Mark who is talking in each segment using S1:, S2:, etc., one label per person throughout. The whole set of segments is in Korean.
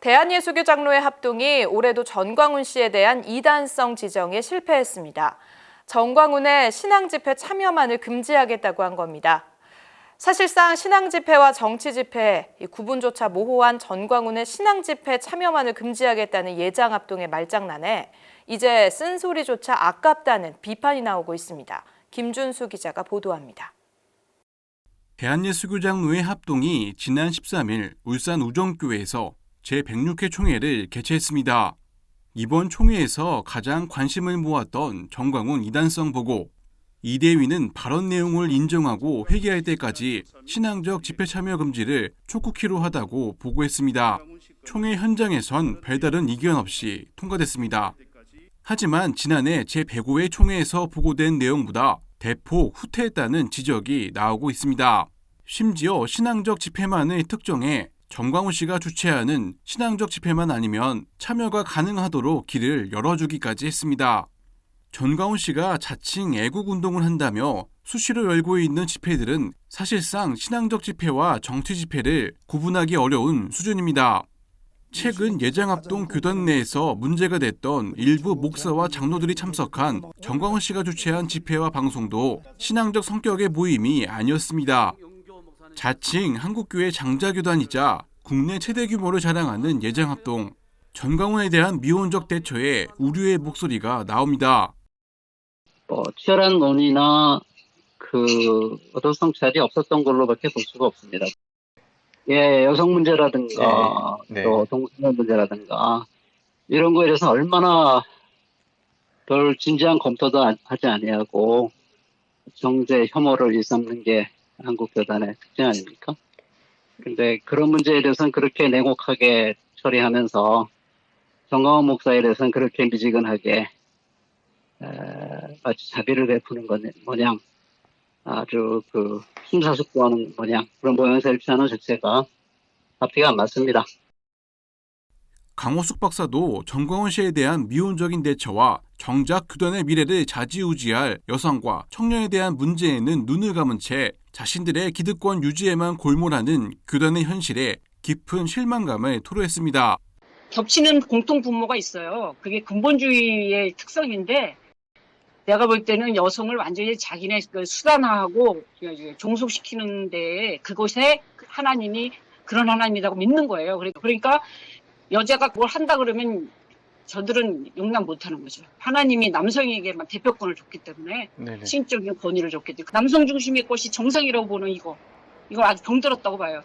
S1: 대한예수교 장로회 합동이 올해도 전광훈 씨에 대한 이단성 지정에 실패했습니다. 전광훈의 신앙집회 참여만을 금지하겠다고 한 겁니다. 사실상 신앙집회와 정치집회 구분조차 모호한 전광훈의 신앙집회 참여만을 금지하겠다는 예장합동의 말장난에 이제 쓴소리조차 아깝다는 비판이 나오고 있습니다. 김준수 기자가 보도합니다.
S2: 대한예수교 장로회 합동이 지난 13일 울산 우정교회에서 제106회 총회를 개최했습니다. 이번 총회에서 가장 관심을 모았던 전광훈 이단성 보고, 이대위는 발언 내용을 인정하고 회개할 때까지 신앙적 집회 참여 금지를 촉구키로 하다고 보고했습니다. 총회 현장에선 별다른 이견 없이 통과됐습니다. 하지만 지난해 제105회 총회에서 보고된 내용보다 대폭 후퇴했다는 지적이 나오고 있습니다. 심지어 신앙적 집회만을 특정해 전광훈 씨가 주최하는 신앙적 집회만 아니면 참여가 가능하도록 길을 열어주기까지 했습니다. 전광훈 씨가 자칭 애국운동을 한다며 수시로 열고 있는 집회들은 사실상 신앙적 집회와 정치 집회를 구분하기 어려운 수준입니다. 최근 예장합동 교단 내에서 문제가 됐던 일부 목사와 장로들이 참석한 전광훈 씨가 주최한 집회와 방송도 신앙적 성격의 모임이 아니었습니다. 자칭 한국교회 장자교단이자 국내 최대 규모를 자랑하는 예장합동, 전광훈에 대한 미온적 대처에 우려의 목소리가 나옵니다.
S3: 치열한 논의나 어떤 성찰이 없었던 걸로밖에 볼 수가 없습니다. 예, 여성 문제라든가 또 동성애 문제라든가 이런 거에 대해서 얼마나 별 진지한 검토도 하지 아니하고 정제 혐오를 일삼는 게 한국 교단의 특징 아닙니까? 근데 그런 문제에 대해서는 그렇게 냉혹하게 처리하면서 전광훈 목사에 대해서는 그렇게 미지근하게 마치 자비를 베푸는 것 모양, 아주 심사숙고하는 모양, 그런 모양새를 취하는 자체가 앞뒤가 안 맞습니다.
S2: 강호숙 박사도 전광훈 씨에 대한 미온적인 대처와 정작 교단의 미래를 좌지우지할 여성과 청년에 대한 문제에는 눈을 감은 채 자신들의 기득권 유지에만 골몰하는 교단의 현실에 깊은 실망감을 토로했습니다.
S4: 겹치는 공통 분모가 있어요. 그게 근본주의의 특성인데 내가 볼 때는 여성을 완전히 자기네 수단화하고 종속시키는 데에 그곳에 하나님이 그런 하나님이라고 믿는 거예요. 그러니까 여자가 뭘 한다 그러면 저들은 용납 못하는 거죠. 하나님이 남성에게만 대표권을 줬기 때문에 신적인 권위를 줬기 때문에 남성 중심의 것이 정상이라고 보는 이거 아주 병들었다고 봐요.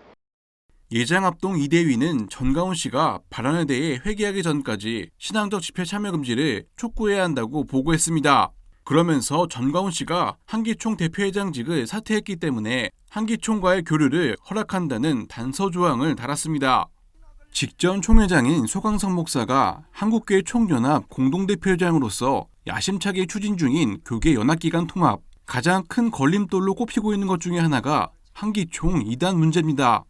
S2: 예장합동 이대위는 전광훈 씨가 발언에 대해 회개하기 전까지 신앙적 집회 참여 금지를 촉구해야 한다고 보고했습니다. 그러면서 전광훈 씨가 한기총 대표회장직을 사퇴했기 때문에 한기총과의 교류를 허락한다는 단서 조항을 달았습니다. 직전 총회장인 소강성 목사가 한국교회 총연합 공동대표회장으로서 야심차게 추진 중인 교계 연합기관 통합, 가장 큰 걸림돌로 꼽히고 있는 것 중에 하나가 한기총 이단 문제입니다.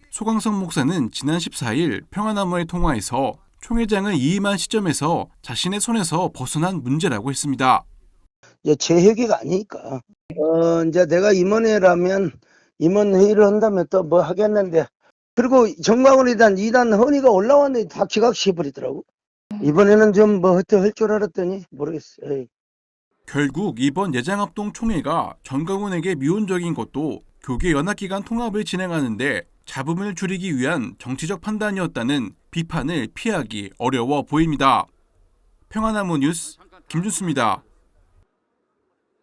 S2: 소강성 목사는 지난 14일 평화나무의 통화에서 총회장을 이임한 시점에서 자신의 손에서 벗어난 문제라고 했습니다.
S5: 제 회계가 아니니까. 이제 내가 임원회라면 임원회의를 한다면 또 뭐 하겠는데, 그리고 전광훈에 대한 이단 헌의가 올라왔는데 다 기각시켜버리더라고. 이번에는 좀 뭐 할 줄 알았더니 모르겠어요.
S2: 결국 이번 예장합동 총회가 전광훈에게 미온적인 것도 교계 연합기관 통합을 진행하는데 잡음을 줄이기 위한 정치적 판단이었다는 비판을 피하기 어려워 보입니다. 평화나무 뉴스 김준수입니다.